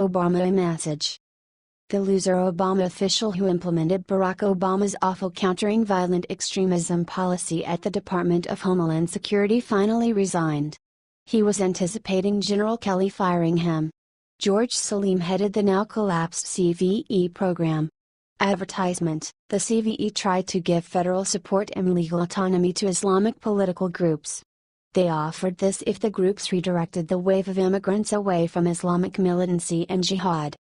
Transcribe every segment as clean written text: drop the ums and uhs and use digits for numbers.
Obama a message. The loser Obama official who implemented Barack Obama's awful countering violent extremism policy at the Department of Homeland Security finally resigned. He was anticipating General Kelly firing him. George Salim headed the now collapsed CVE program. Advertisement: the CVE tried to give federal support and legal autonomy to Islamic political groups. They offered this if the groups redirected the wave of immigrants away from Islamic militancy and jihad.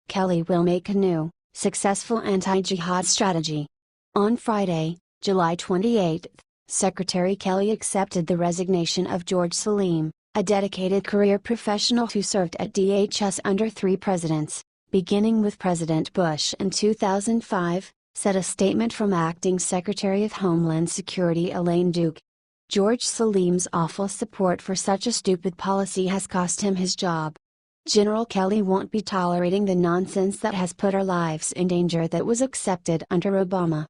Kelly will make a new, successful anti-jihad strategy. On Friday, July 28, Secretary Kelly accepted the resignation of George Salim, a dedicated career professional who served at DHS under 3 presidents, beginning with President Bush in 2005, said a statement from Acting Secretary of Homeland Security Elaine Duke. George Salim's awful support for such a stupid policy has cost him his job. General Kelly won't be tolerating the nonsense that has put our lives in danger that was accepted under Obama.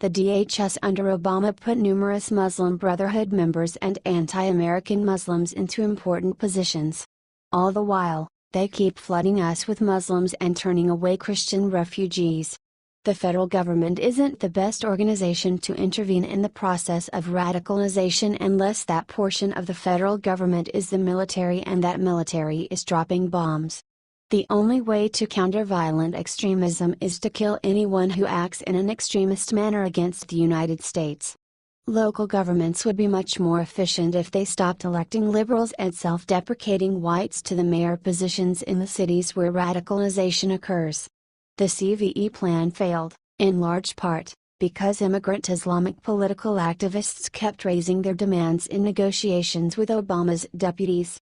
The DHS under Obama put numerous Muslim Brotherhood members and anti-American Muslims into important positions. All the while, they keep flooding us with Muslims and turning away Christian refugees. The federal government isn't the best organization to intervene in the process of radicalization unless that portion of the federal government is the military and that military is dropping bombs. The only way to counter violent extremism is to kill anyone who acts in an extremist manner against the United States. Local governments would be much more efficient if they stopped electing liberals and self-deprecating whites to the mayor positions in the cities where radicalization occurs. The CVE plan failed, in large part, because immigrant Islamic political activists kept raising their demands in negotiations with Obama's deputies.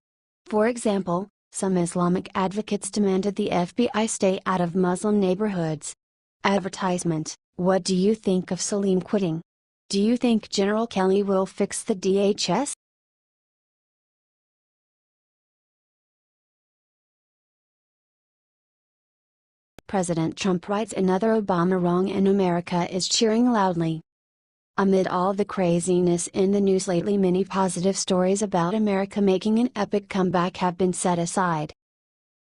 For example, some Islamic advocates demanded the FBI stay out of Muslim neighborhoods. Advertisement: what do you think of Salim quitting? Do you think General Kelly will fix the DHS? President Trump writes another Obama wrong and America is cheering loudly. Amid all the craziness in the news lately, many positive stories about America making an epic comeback have been set aside.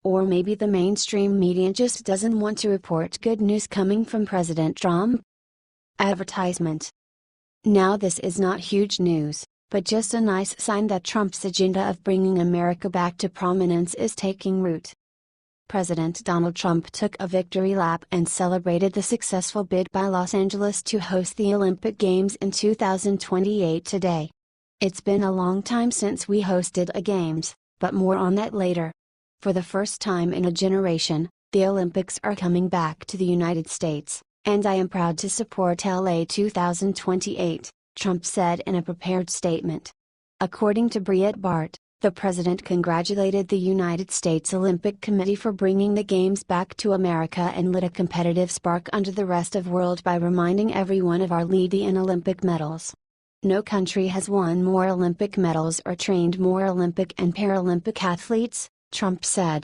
Or maybe the mainstream media just doesn't want to report good news coming from President Trump. Advertisement. Now this is not huge news, but just a nice sign that Trump's agenda of bringing America back to prominence is taking root. President Donald Trump took a victory lap and celebrated the successful bid by Los Angeles to host the Olympic Games in 2028 today. It's been a long time since we hosted a Games, but more on that later. For the first time in a generation, the Olympics are coming back to the United States, and I am proud to support LA 2028, Trump said in a prepared statement. According to Breitbart, the president congratulated the United States Olympic Committee for bringing the Games back to America and lit a competitive spark under the rest of the world by reminding everyone of our lead in Olympic medals. No country has won more Olympic medals or trained more Olympic and Paralympic athletes, Trump said.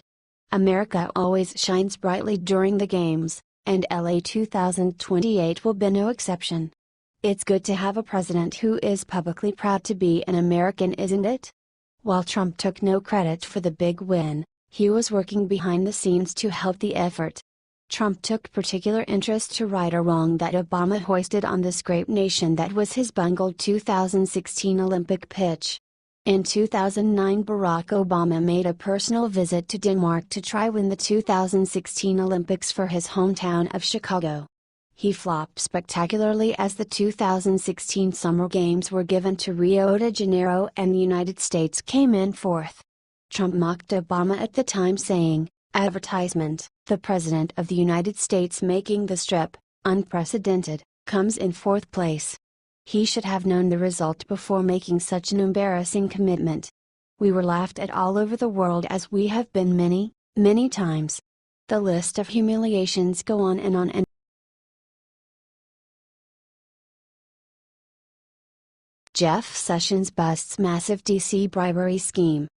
America always shines brightly during the Games, and LA 2028 will be no exception. It's good to have a president who is publicly proud to be an American, isn't it? While Trump took no credit for the big win, he was working behind the scenes to help the effort. Trump took particular interest to right a wrong that Obama hoisted on this great nation that was his bungled 2016 Olympic pitch. In 2009, Barack Obama made a personal visit to Denmark to try win the 2016 Olympics for his hometown of Chicago. He flopped spectacularly as the 2016 Summer Games were given to Rio de Janeiro and the United States came in fourth. Trump mocked Obama at the time, saying, "Advertisement, the President of the United States making the strip, unprecedented, comes in fourth place. He should have known the result before making such an embarrassing commitment." We were laughed at all over the world, as we have been many, many times. The list of humiliations go on and on. Jeff Sessions busts massive D.C. bribery scheme.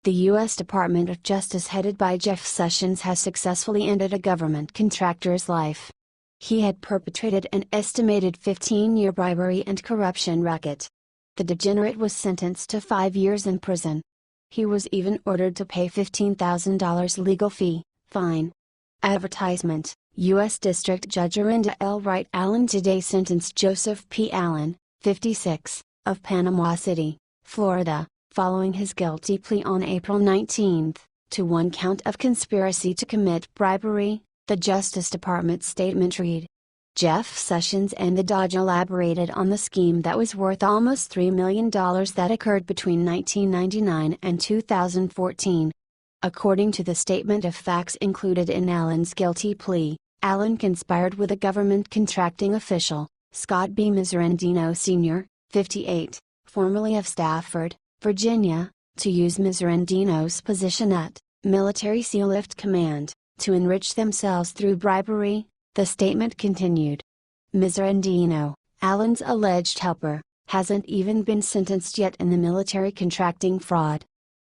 The U.S. Department of Justice headed by Jeff Sessions has successfully ended a government contractor's life. He had perpetrated an estimated 15-year bribery and corruption racket. The degenerate was sentenced to 5 years in prison. He was even ordered to pay $15,000 legal fee, Fine. Advertisement. U.S. District Judge Arinda L. Wright Allen today sentenced Joseph P. Allen, 56, of Panama City, Florida, following his guilty plea on April 19, to one count of conspiracy to commit bribery, the Justice Department statement read. Jeff Sessions and the Dodge elaborated on the scheme that was worth almost $3 million that occurred between 1999 and 2014. According to the statement of facts included in Allen's guilty plea, Allen conspired with a government contracting official, Scott B. Miserandino Sr., 58, formerly of Stafford, Virginia, to use Miserandino's position at Military SEAL Lift Command, to enrich themselves through bribery, the statement continued. Miserandino, Allen's alleged helper, hasn't even been sentenced yet in the military contracting fraud.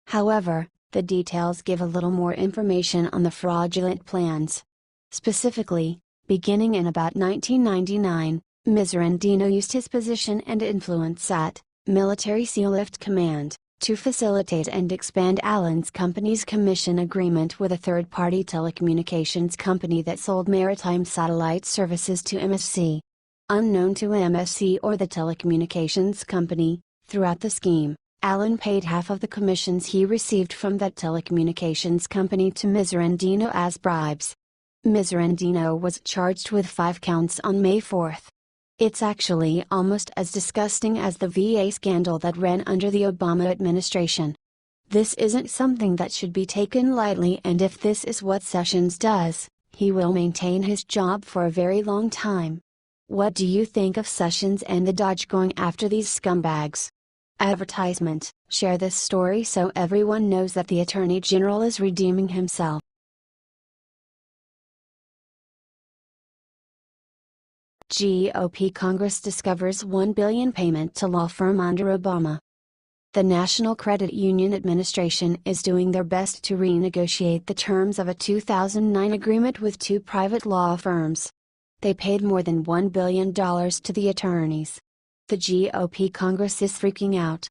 However, the details give a little more information on the fraudulent plans. Specifically, beginning in about 1999, Miserandino used his position and influence at Military SEAL Lift Command to facilitate and expand Allen's company's commission agreement with a third-party telecommunications company that sold maritime satellite services to MSC. Unknown to MSC or the telecommunications company, throughout the scheme, Allen paid half of the commissions he received from that telecommunications company to Miserandino as bribes. Miserandino was charged with 5 counts on May 4. It's actually almost as disgusting as the VA scandal that ran under the Obama administration. This isn't something that should be taken lightly, and if this is what Sessions does, he will maintain his job for a very long time. What do you think of Sessions and the Dodge going after these scumbags? Advertisement. Share this story so everyone knows that the Attorney General is redeeming himself. GOP Congress discovers $1 billion payment to law firm under Obama. The National Credit Union Administration is doing their best to renegotiate the terms of a 2009 agreement with 2 private law firms. They paid more than $1 billion to the attorneys. The GOP Congress is freaking out.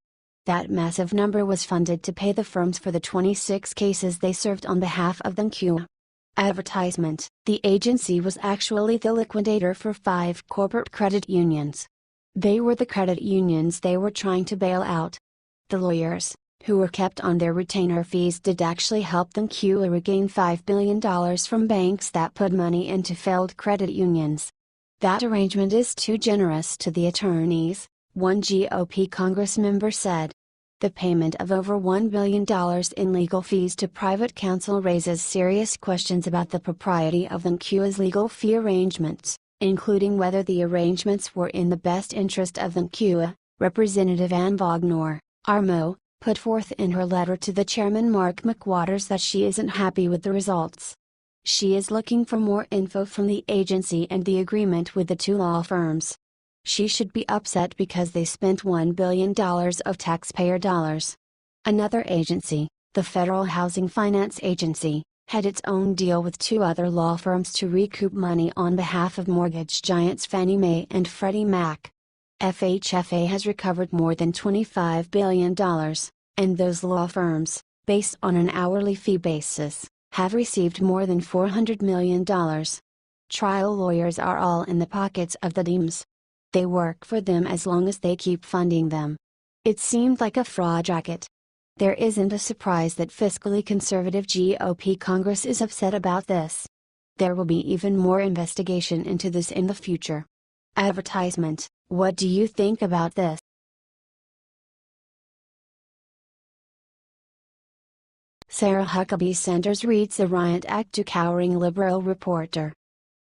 That massive number was funded to pay the firms for the 26 cases they served on behalf of the NCUA. Advertisement. The agency was actually the liquidator for 5 corporate credit unions. They were the credit unions they were trying to bail out. The lawyers, who were kept on their retainer fees, did actually help the NCUA regain $5 billion from banks that put money into failed credit unions. That arrangement is too generous to the attorneys, one GOP Congress member said. The payment of over $1 billion in legal fees to private counsel raises serious questions about the propriety of the NCUA's legal fee arrangements, including whether the arrangements were in the best interest of the NCUA, Representative Ann Wagner, RMO, put forth in her letter to the chairman Mark McWaters that she isn't happy with the results. She is looking for more info from the agency and the agreement with the 2 law firms. She should be upset because they spent $1 billion of taxpayer dollars. Another agency, the Federal Housing Finance Agency, had its own deal with 2 other law firms to recoup money on behalf of mortgage giants Fannie Mae and Freddie Mac. FHFA has recovered more than $25 billion, and those law firms, based on an hourly fee basis, have received more than $400 million. Trial lawyers are all in the pockets of the Dems. They work for them as long as they keep funding them. It seemed like a fraud racket. There isn't a surprise that fiscally conservative GOP Congress is upset about this. There will be even more investigation into this in the future. Advertisement. What do you think about this? Sarah Huckabee Sanders reads the Riot Act to cowering liberal reporter.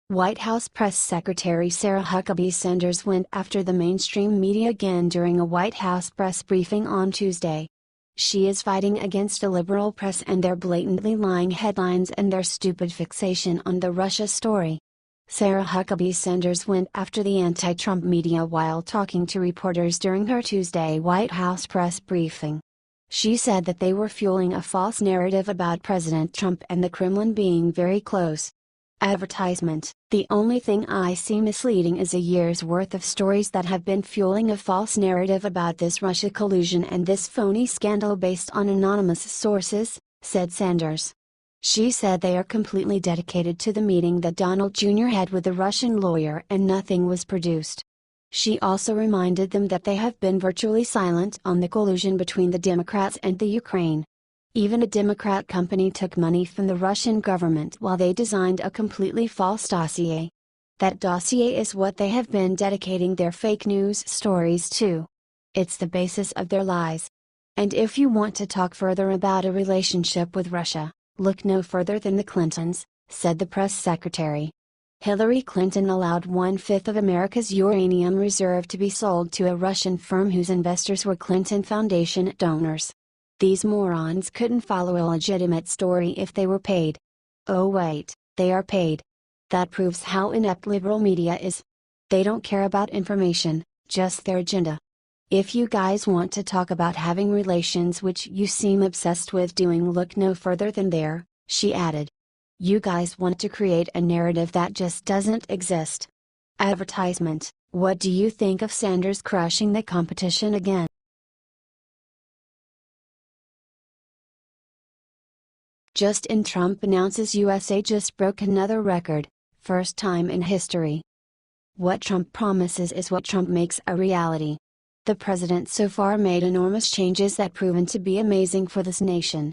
White House Press Secretary Sarah Huckabee Sanders went after the mainstream media again during a White House press briefing on Tuesday. She is fighting against a liberal press and their blatantly lying headlines and their stupid fixation on the Russia story. Sarah Huckabee Sanders went after the anti-Trump media while talking to reporters during her Tuesday White House press briefing. She said that they were fueling a false narrative about President Trump and the Kremlin being very close. Advertisement. The only thing I see misleading is a year's worth of stories that have been fueling a false narrative about this Russia collusion and this phony scandal based on anonymous sources, said Sanders. She said they are completely dedicated to the meeting that Donald Jr. had with the Russian lawyer and nothing was produced. She also reminded them that they have been virtually silent on the collusion between the Democrats and the Ukraine. Even a Democrat company took money from the Russian government while they designed a completely false dossier. That dossier is what they have been dedicating their fake news stories to. It's the basis of their lies. And if you want to talk further about a relationship with Russia, look no further than the Clintons, said the press secretary. Hillary Clinton allowed 1/5 of America's uranium reserve to be sold to a Russian firm whose investors were Clinton Foundation donors. These morons couldn't follow a legitimate story if they were paid. Oh wait, they are paid. That proves how inept liberal media is. They don't care about information, just their agenda. If you guys want to talk about having relations which you seem obsessed with doing, look no further than there, she added. You guys want to create a narrative that just doesn't exist. Advertisement, what do you think of Sanders crushing the competition again? Just in, Trump announces USA just broke another record, first time in history. What Trump promises is what Trump makes a reality. The president so far made enormous changes that proven to be amazing for this nation.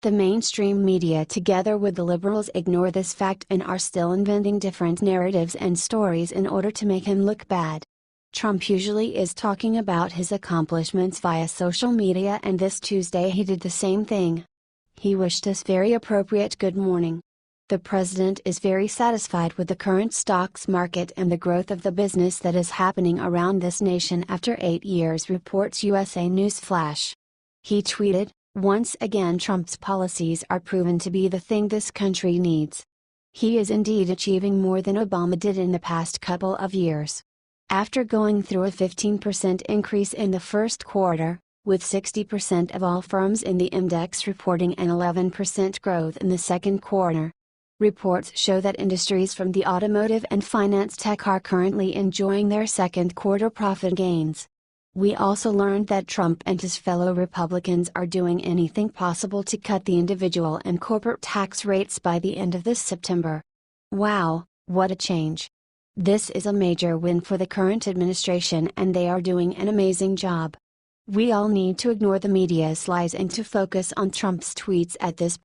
The mainstream media together with the liberals ignore this fact and are still inventing different narratives and stories in order to make him look bad. Trump usually is talking about his accomplishments via social media, and this Tuesday he did the same thing. He wished us very appropriate good morning. The president is very satisfied with the current stocks market and the growth of the business that is happening around this nation after 8 years, reports USA News Flash. He tweeted, once again Trump's policies are proven to be the thing this country needs. He is indeed achieving more than Obama did in the past couple of years. After going through a 15% increase in the first quarter, with 60% of all firms in the index reporting an 11% growth in the second quarter. Reports show that industries from the automotive and finance tech are currently enjoying their second quarter profit gains. We also learned that Trump and his fellow Republicans are doing anything possible to cut the individual and corporate tax rates by the end of this September. Wow, what a change! This is a major win for the current administration, and they are doing an amazing job. We all need to ignore the media's lies and to focus on Trump's tweets at this